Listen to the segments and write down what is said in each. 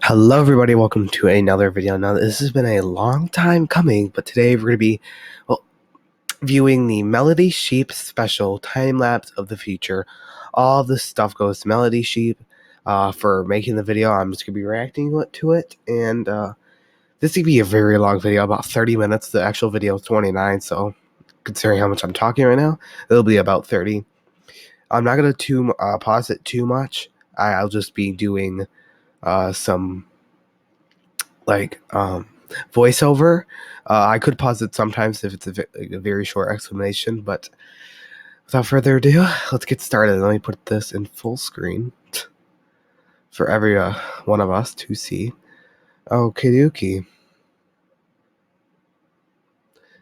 Hello everybody, welcome to another video. Now this has been a long time coming, but today we're going to be viewing the Melody Sheep special time-lapse of the future. All this stuff goes to Melody Sheep for making the video. I'm just going to be reacting to it, and this could be a very long video, about 30 minutes. The actual video is 29, so considering how much I'm talking right now, it'll be about 30. I'm not going to pause it too much. I'll just be doing some voiceover. I could pause it sometimes if it's a very short explanation, but without further ado, let's get started. Let me put this in full screen for every one of us to see. Okie dokie.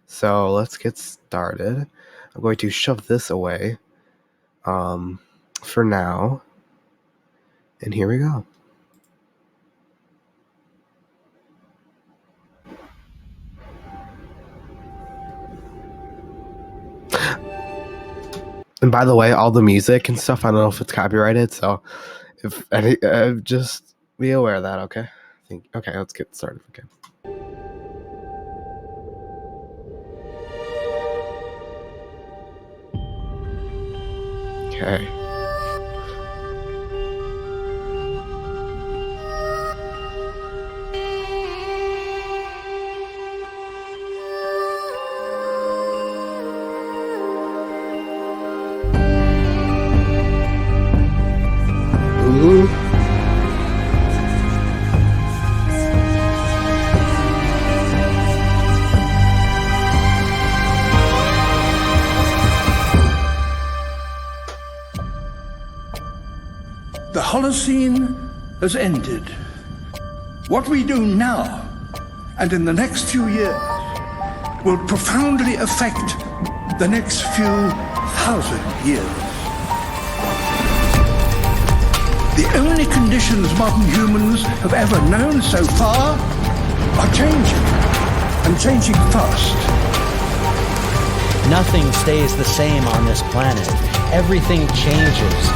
So let's get started. I'm going to shove this away for now, and here we go. And by the way, all the music and stuff, I don't know if it's copyrighted, so if any, just be aware of that, okay? Okay, let's get started, okay? Okay. Ooh. The Holocene has ended. What we do now and in the next few years will profoundly affect the next few thousand years. The only conditions modern humans have ever known so far are changing, and changing fast. Nothing stays the same on this planet. Everything changes.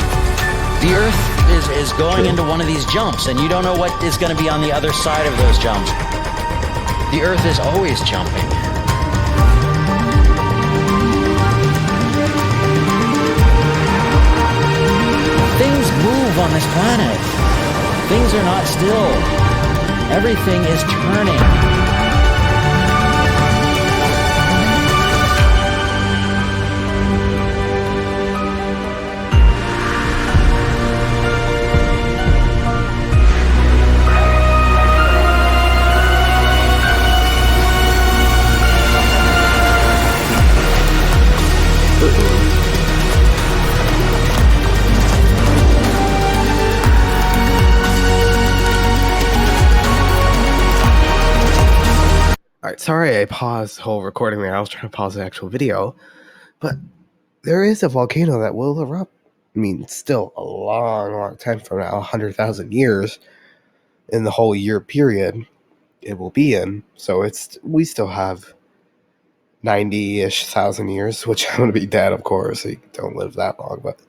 The Earth is going into one of these jumps, and you don't know what is going to be on the other side of those jumps. The Earth is always jumping. Things move on this planet. Things are not still. Everything is turning. Alright, sorry I paused the whole recording there. I was trying to pause the actual video, but there is a volcano that will erupt. I mean, still a long time from now, 100,000 years in the whole year period it will be in. So we still have 90-ish thousand years, which I'm going to be dead, of course, so you don't live that long. But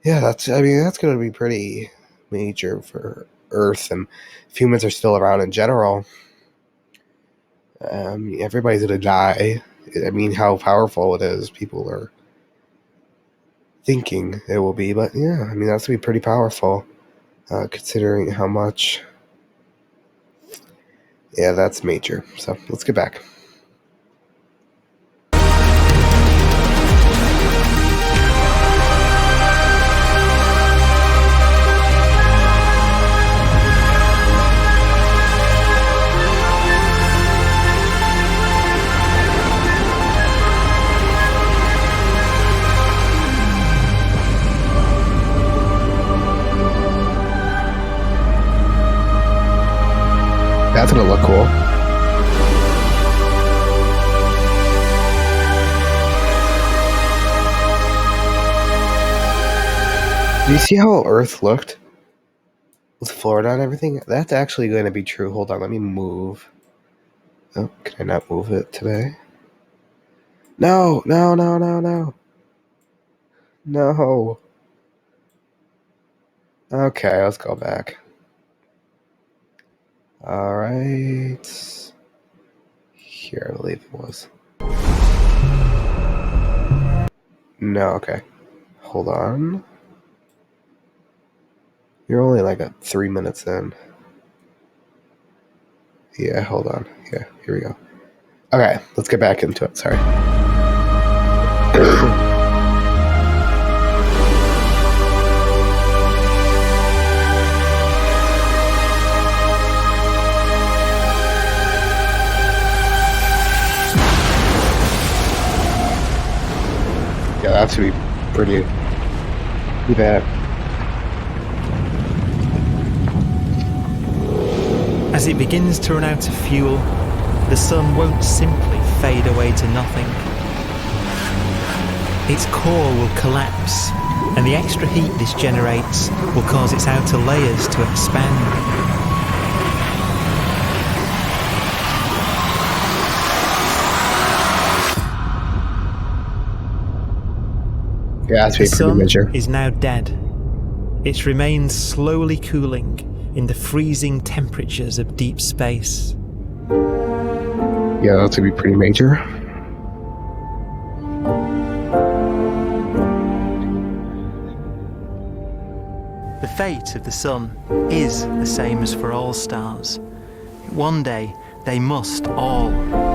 yeah, that's going to be pretty major for Earth, and if humans are still around in general, everybody's going to die. I mean, how powerful it is, people are thinking it will be, but yeah, I mean, that's going to be pretty powerful, considering how much. Yeah, that's major. So let's get back. That's gonna look cool. Do you see how Earth looked with Florida and everything? That's actually going to be true. Hold on, let me move. Oh, can I not move it today? No. Okay, let's go back. Alright. Here, I believe it was. No, okay. Hold on. You're only like 3 minutes in. Yeah, hold on. Yeah, here we go. Okay, let's get back into it. Sorry. Yeah, that's to be pretty bad. As it begins to run out of fuel, the sun won't simply fade away to nothing. Its core will collapse, and the extra heat this generates will cause its outer layers to expand. Yeah, that's The pretty sun major. is now dead. Its remains slowly cooling in the freezing temperatures of deep space. Yeah, that's gonna be pretty major. The fate of the sun is the same as for all stars. One day, they must all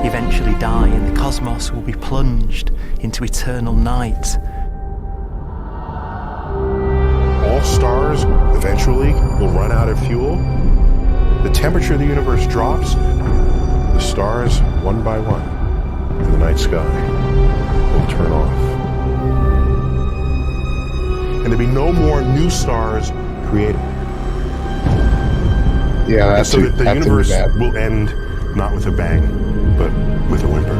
eventually die, and the cosmos will be plunged into eternal night. All stars eventually will run out of fuel. The temperature of the universe drops. The stars, one by one, in the night sky, will turn off. And there'll be no more new stars created. Yeah, that's So that the that's universe bad. will end not with a bang, but with a whimper.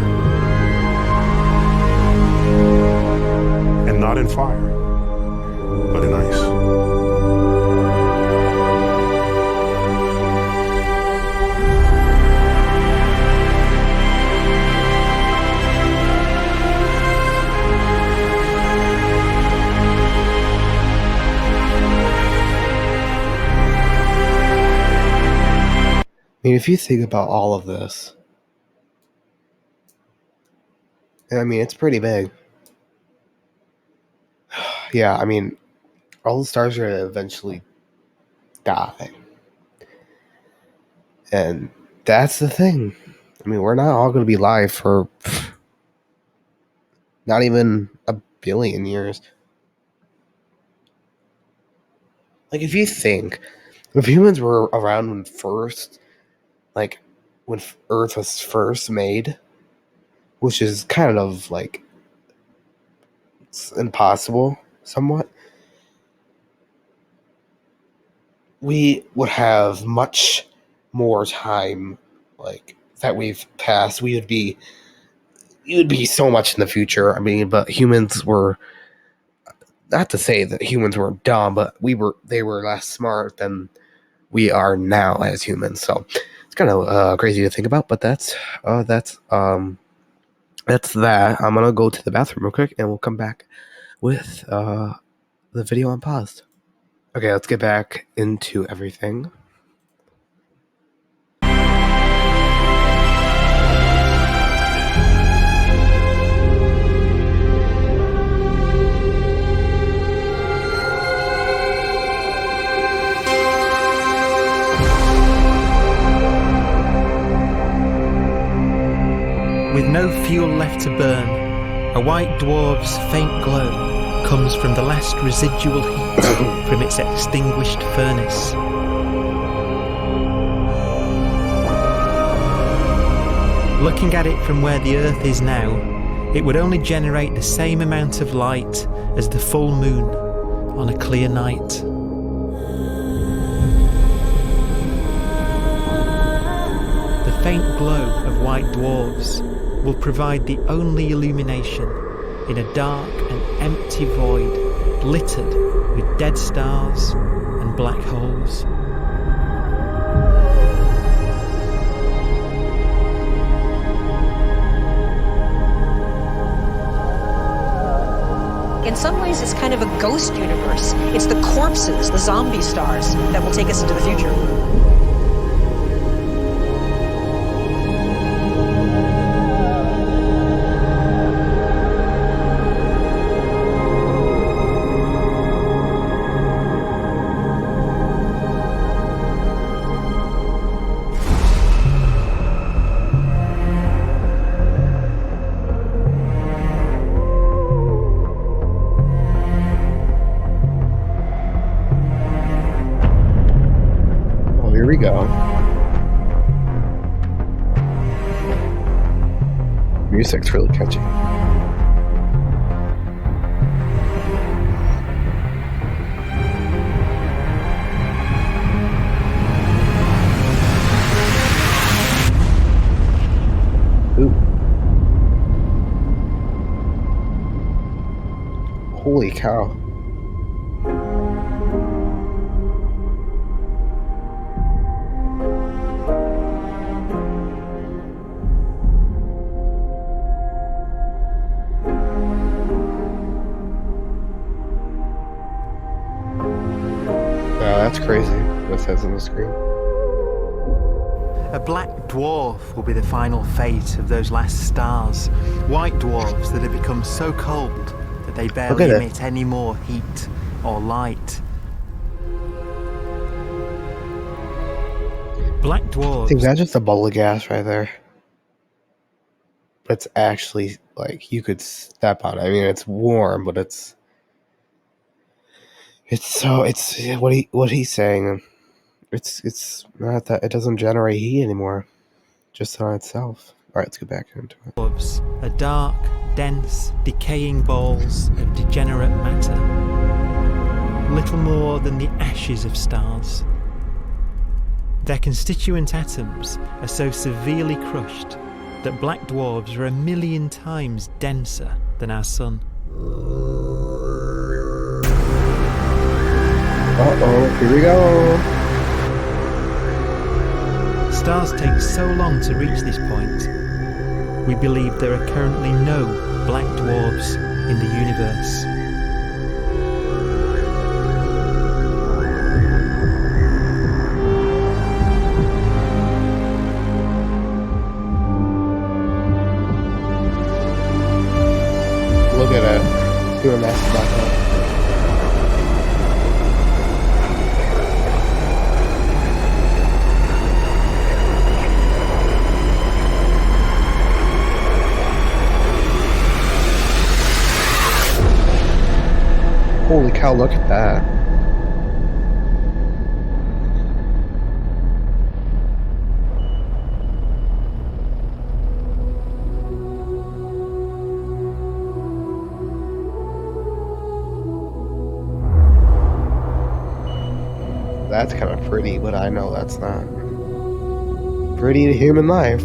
And not in fire, but in ice. I mean, if you think about all of this, I mean, it's pretty big. Yeah, I mean, all the stars are gonna eventually die. And that's the thing. I mean, we're not all gonna be alive for not even a billion years. Like, if you think, if humans were around when when Earth was first made, which is kind of like it's impossible somewhat, we would have much more time like that we've passed. It would be so much in the future. I mean, but humans were, not to say that humans were dumb, but they were less smart than we are now as humans. So it's kind of crazy to think about, but that's that. I'm gonna go to the bathroom real quick, and we'll come back with the video on pause. Okay, let's get back into everything. With no fuel left to burn, a white dwarf's faint glow comes from the last residual heat from its extinguished furnace. Looking at it from where the Earth is now, it would only generate the same amount of light as the full moon on a clear night. The faint glow of white dwarfs will provide the only illumination in a dark and empty void littered with dead stars and black holes. In some ways, it's kind of a ghost universe. It's the corpses, the zombie stars, that will take us into the future. we go. Music's really catchy. Ooh. Holy cow. That's crazy, what it says on the screen. A black dwarf will be the final fate of those last stars. White dwarfs that have become so cold that they barely emit any more heat or light. Black dwarfs... I think that's just a bubble of gas right there. But it's actually, like, you could step on it. I mean, it's warm, but it's what he's saying. It's not that it doesn't generate heat anymore, just on itself. All right, let's get back into it. Dwarves are dark, dense, decaying balls of degenerate matter, little more than the ashes of stars. Their constituent atoms are so severely crushed that black dwarves are 1 million times denser than our sun. Uh-oh, here we go. Stars take so long to reach this point, we believe there are currently no black dwarfs in the universe. Look at that. Doing that black hole. Holy cow, look at that. That's kind of pretty, but I know that's not pretty to human life.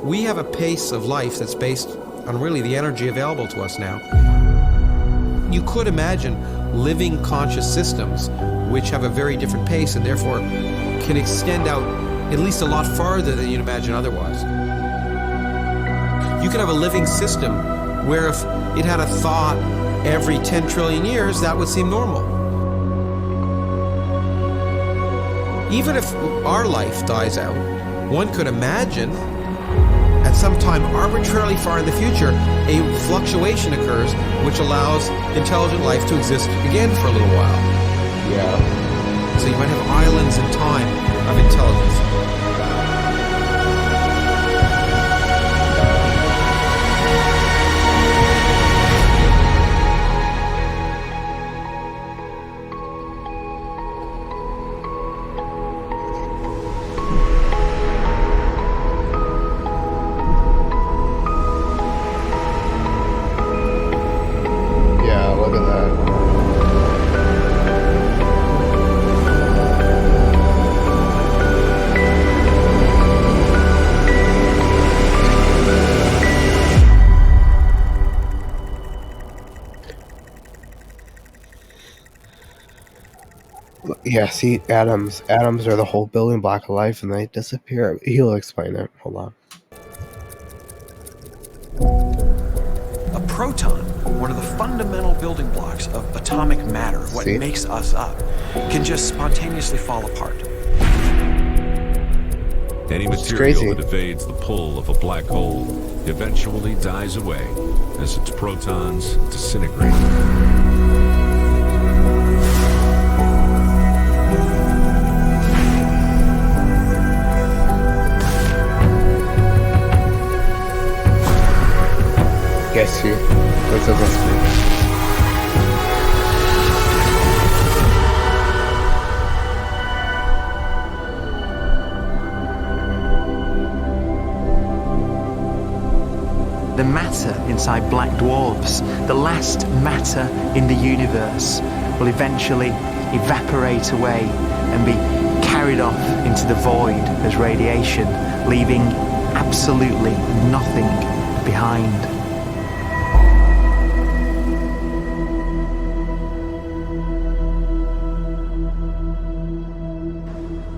We have a pace of life that's based on really the energy available to us now. You could imagine living conscious systems which have a very different pace and therefore can extend out at least a lot farther than you'd imagine otherwise. You could have a living system where if it had a thought every 10 trillion years, that would seem normal. Even if our life dies out, one could imagine at some time arbitrarily far in the future, a fluctuation occurs which allows intelligent life to exist again for a little while. Yeah. So you might have islands in time of intelligence. Yeah, see, atoms are the whole building block of life, and they disappear. He'll explain it. Hold on. A proton, one of the fundamental building blocks of atomic matter, what makes us up, can just spontaneously fall apart. Any material that evades the pull of a black hole eventually dies away as its protons disintegrate. Gashi. What's up, Gashi? The matter inside black dwarfs, the last matter in the universe, will eventually evaporate away and be carried off into the void as radiation, leaving absolutely nothing behind.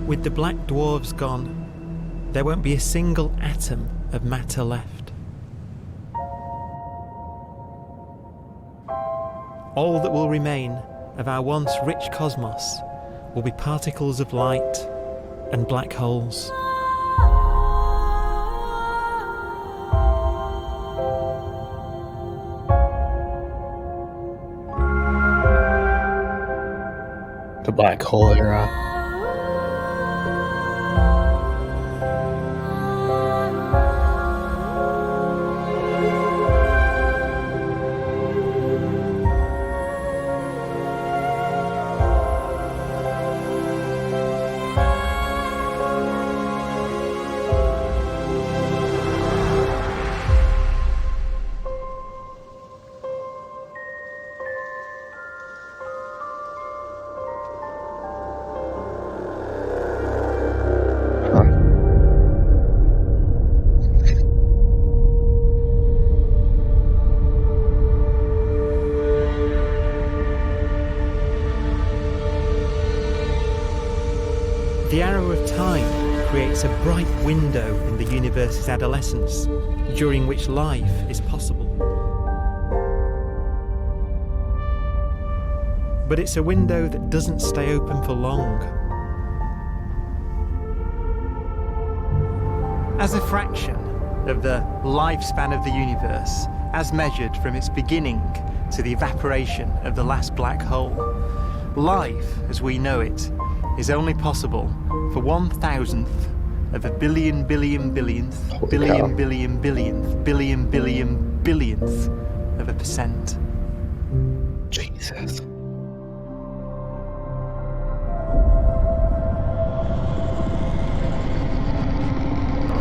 With the black dwarfs gone, there won't be a single atom of matter left. All that will remain of our once rich cosmos will be particles of light and black holes. The black hole era. The arrow of time creates a bright window in the universe's adolescence, during which life is possible. But it's a window that doesn't stay open for long. As a fraction of the lifespan of the universe, as measured from its beginning to the evaporation of the last black hole, life, as we know it, is only possible for 1,000th of a billion billionth of a percent. Jesus.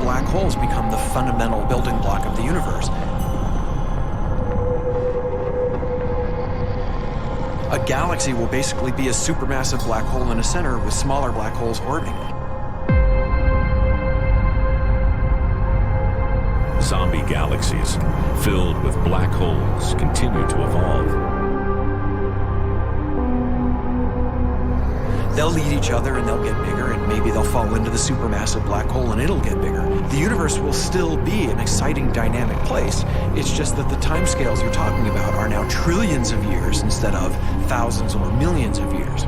Black holes become the fundamental building block of the universe. A galaxy will basically be a supermassive black hole in a center with smaller black holes orbiting it. Zombie galaxies filled with black holes continue to evolve. They'll eat each other and they'll get bigger, and maybe they'll fall into the supermassive black hole and it'll get bigger. The universe will still be an exciting, dynamic place. It's just that the timescales you're talking about are now trillions of years instead of thousands or millions of years.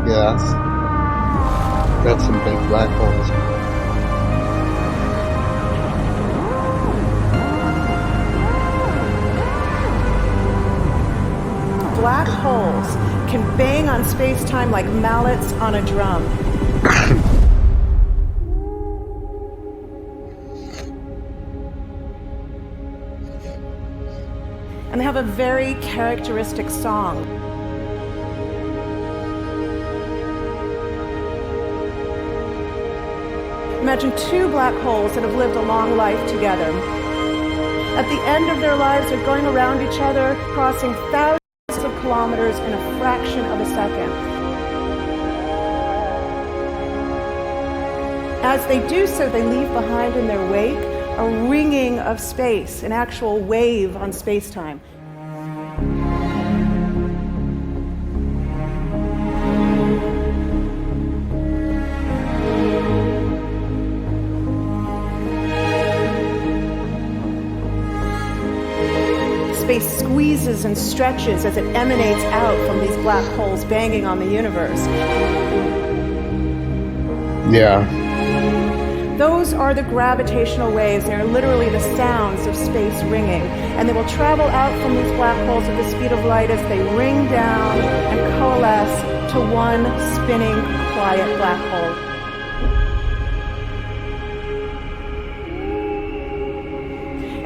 Yes. That's some big black holes. Black holes can bang on space-time like mallets on a drum. And they have a very characteristic song. Imagine two black holes that have lived a long life together. At the end of their lives, they're going around each other, crossing thousands of kilometers in a fraction of a second. As they do so, they leave behind in their wake a ringing of space, an actual wave on space-time. Space squeezes and stretches as it emanates out from these black holes banging on the universe. Yeah. Those are the gravitational waves. They're literally the sounds of space ringing. And they will travel out from these black holes at the speed of light as they ring down and coalesce to one spinning, quiet black hole.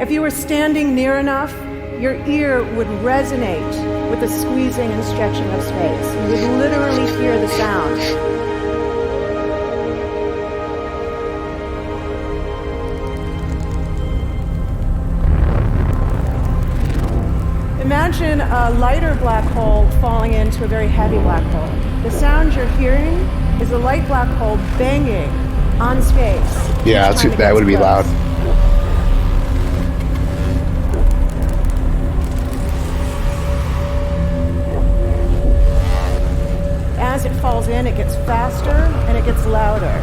If you were standing near enough, your ear would resonate with the squeezing and stretching of space. You would literally hear the sound. Imagine a lighter black hole falling into a very heavy black hole. The sound you're hearing is a light black hole banging on space. Yeah, that would be loud. As it falls in, it gets faster and it gets louder.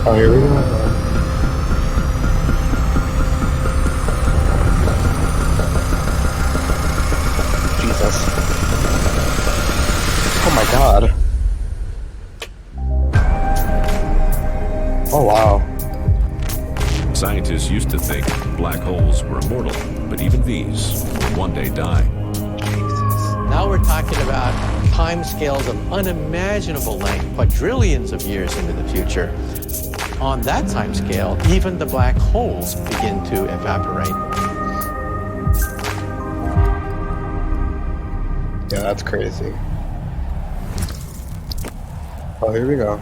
Oh, here we go. Jesus. Oh my god. Oh wow. Scientists used to think black holes were immortal, but even these will one day die. Now we're talking about time scales of unimaginable length, quadrillions of years into the future. On that time scale, even the black holes begin to evaporate. Yeah, that's crazy. Oh, here we go.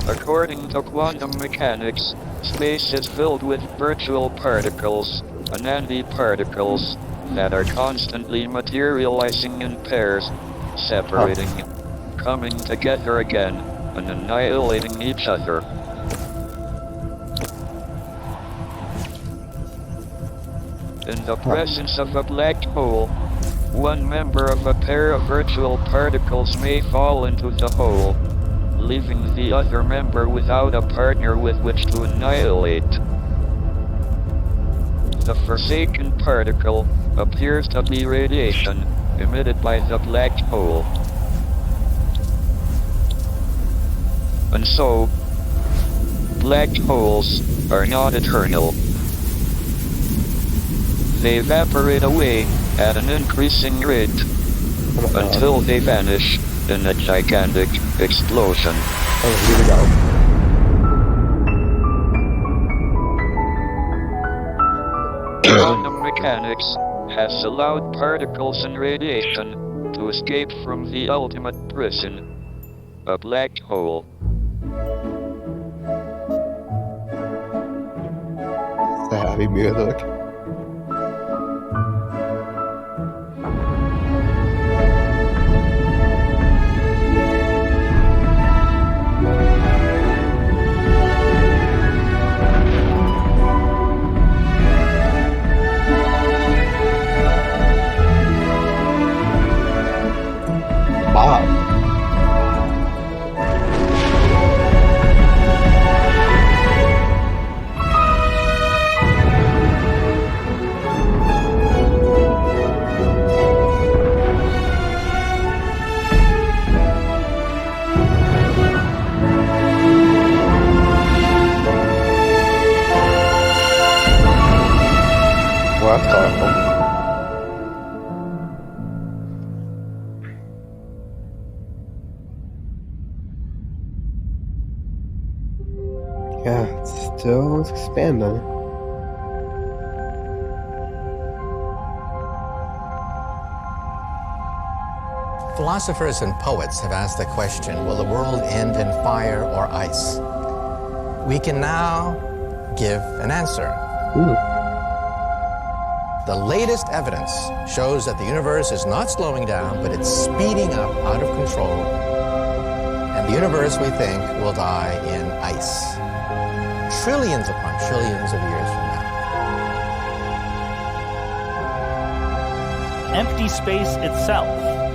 According to quantum mechanics, space is filled with virtual particles, antiparticles, that are constantly materializing in pairs, separating, coming together again, and annihilating each other. In the presence of a black hole, one member of a pair of virtual particles may fall into the hole, leaving the other member without a partner with which to annihilate. The forsaken particle appears to be radiation emitted by the black hole. And so, black holes are not eternal. They evaporate away at an increasing rate until they vanish in a gigantic explosion. Oh, here we go. Quantum mechanics has allowed particles and radiation to escape from the ultimate prison, a black hole. The heavy music. Well, that's colorful. Yeah, it's still expanding. Philosophers and poets have asked the question, will the world end in fire or ice? We can now give an answer. Ooh. The latest evidence shows that the universe is not slowing down, but it's speeding up out of control. And the universe, we think, will die in ice. Trillions upon trillions of years from now. Empty space itself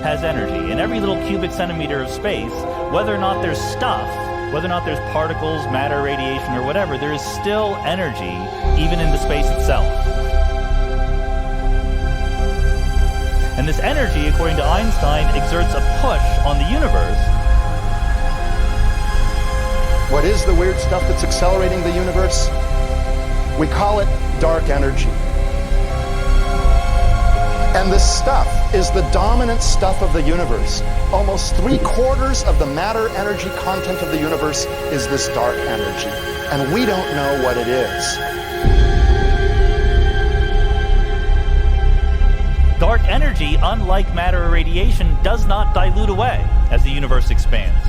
has energy. In every little cubic centimeter of space, whether or not there's stuff, whether or not there's particles, matter, radiation, or whatever, there is still energy, even in the space itself. And this energy, according to Einstein, exerts a push on the universe. What is the weird stuff that's accelerating the universe? We call it dark energy. And this stuff is the dominant stuff of the universe. Almost 3/4 of the matter-energy content of the universe is this dark energy. And we don't know what it is. Dark energy, unlike matter or radiation, does not dilute away as the universe expands.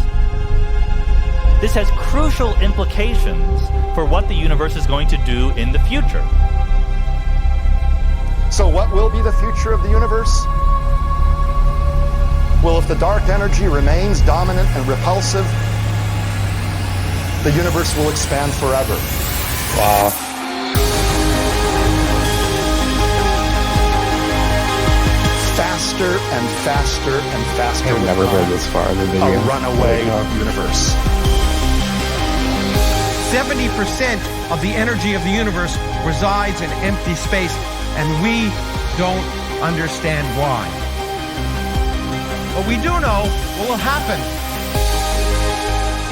This has crucial implications for what the universe is going to do in the future. So what will be the future of the universe? Well, if the dark energy remains dominant and repulsive, the universe will expand forever. Wow. Faster and faster and faster. I've never read this far in the video. A runaway universe. 70% of the energy of the universe resides in empty space, and we don't understand why. But we do know what will happen.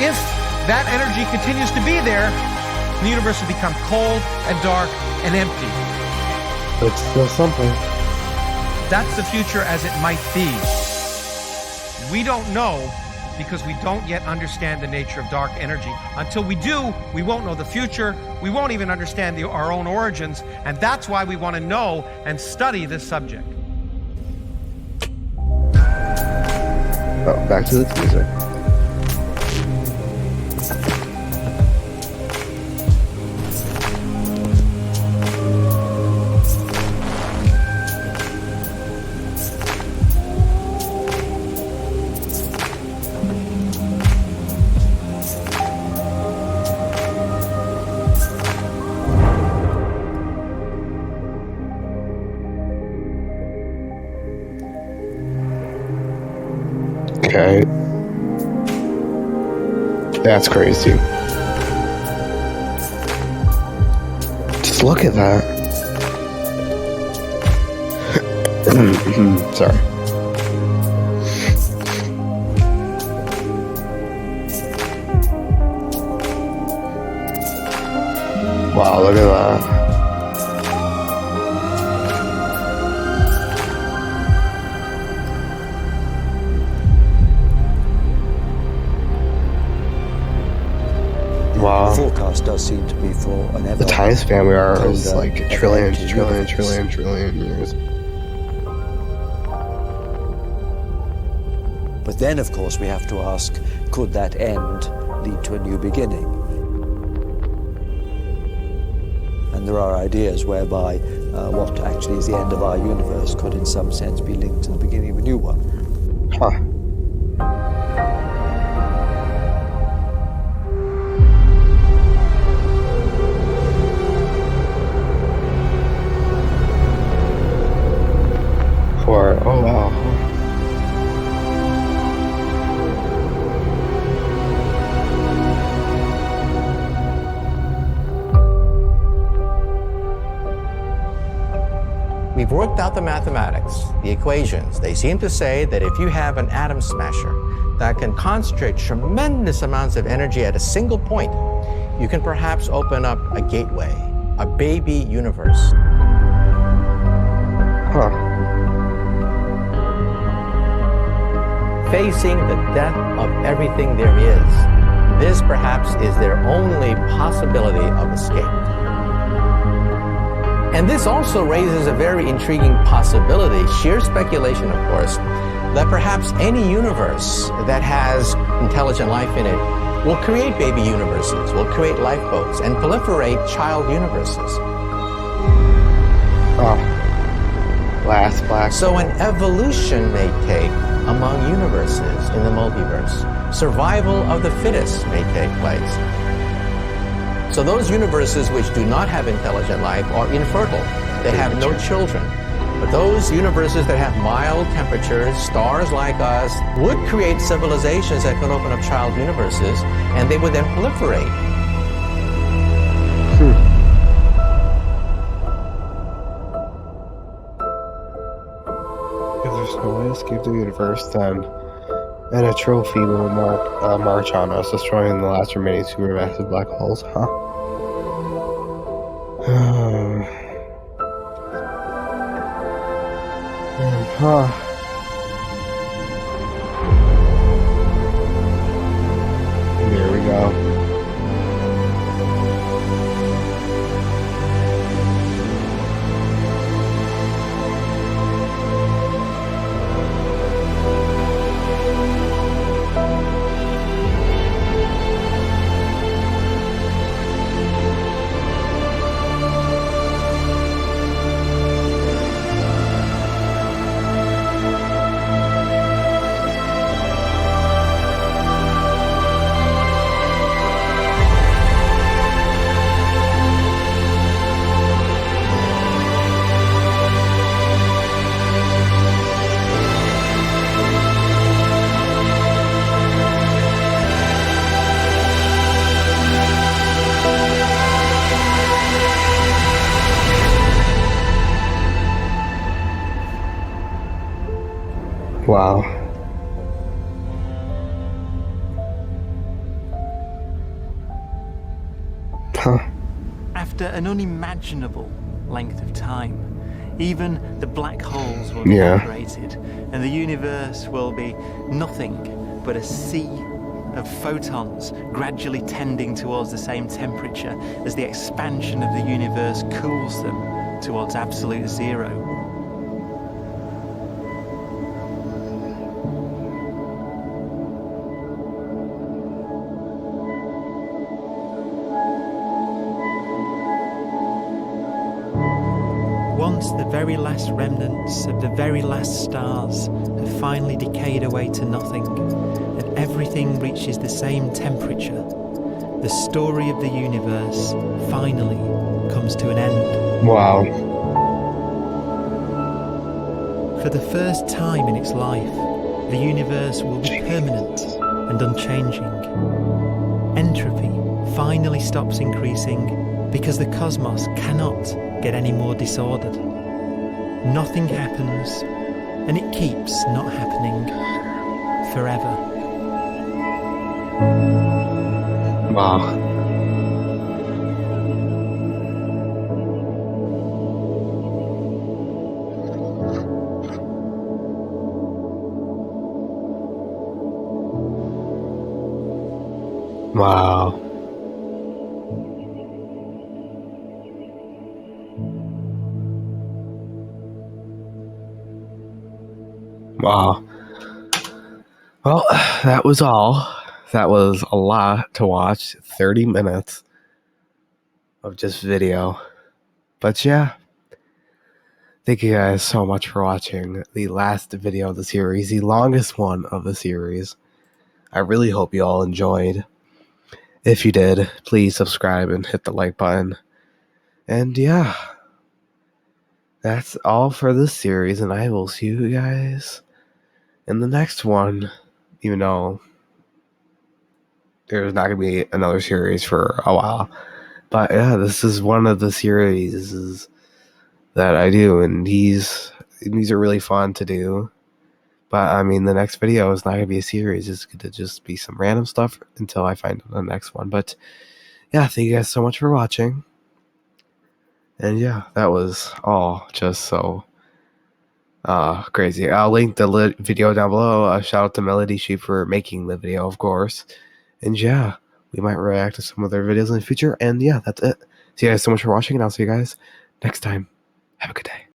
If that energy continues to be there, the universe will become cold and dark and empty. But it's still something. That's the future as it might be. We don't know because we don't yet understand the nature of dark energy. Until we do, we won't know the future. We won't even understand our own origins. And that's why we want to know and study this subject. Oh, back to this music. Okay. That's crazy. Just look at that. Sorry. Wow, look at that. Wow. The forecast does seem to be for an ever. The time span we are is colder, like ever trillion emptier years. But then, of course, we have to ask, could that end lead to a new beginning? And there are ideas whereby what actually is the end of our universe could in some sense be linked to the beginning of a new one. Huh. Oh wow. We've worked out the mathematics, the equations. They seem to say that if you have an atom smasher that can concentrate tremendous amounts of energy at a single point, you can perhaps open up a gateway, a baby universe. Huh. Facing the death of everything there is, this perhaps is their only possibility of escape. And this also raises a very intriguing possibility, sheer speculation of course, that perhaps any universe that has intelligent life in it will create baby universes, will create lifeboats, and proliferate child universes. Oh. Last black. So an evolution may take among universes in the multiverse. Survival of the fittest may take place. So those universes which do not have intelligent life are infertile. They have no children. But those universes that have mild temperatures, stars like us, would create civilizations that could open up child universes, and they would then proliferate. The will I escape the universe then? And a trophy will march on us, destroying the last remaining supermassive black holes, huh? There we go. Wow. Huh. After an unimaginable length of time, even the black holes will be separated, and the universe will be nothing but a sea of photons gradually tending towards the same temperature as the expansion of the universe cools them towards absolute zero. Once the very last remnants of the very last stars have finally decayed away to nothing, and everything reaches the same temperature, the story of the universe finally comes to an end. Wow. For the first time in its life, the universe will be permanent and unchanging. Entropy finally stops increasing because the cosmos cannot get any more disordered. Nothing happens, and it keeps not happening forever. Wow. Wow. Wow. Well, that was all. That was a lot to watch. 30 minutes of just video. But yeah. Thank you guys so much for watching the last video of the series, the longest one of the series. I really hope you all enjoyed. If you did, please subscribe and hit the like button. And yeah, that's all for this series, and I will see you guys in the next one, even though there's not going to be another series for a while. But yeah, this is one of the series that I do, and these are really fun to do. But I mean, the next video is not going to be a series. It's going to just be some random stuff until I find the next one. But yeah, thank you guys so much for watching. And yeah, that was all just so crazy. I'll link the video down below. Shout out to Melody Sheep for making the video, of course. And yeah, we might react to some other videos in the future. And yeah, that's it. See you guys so much for watching, and I'll see you guys next time. Have a good day.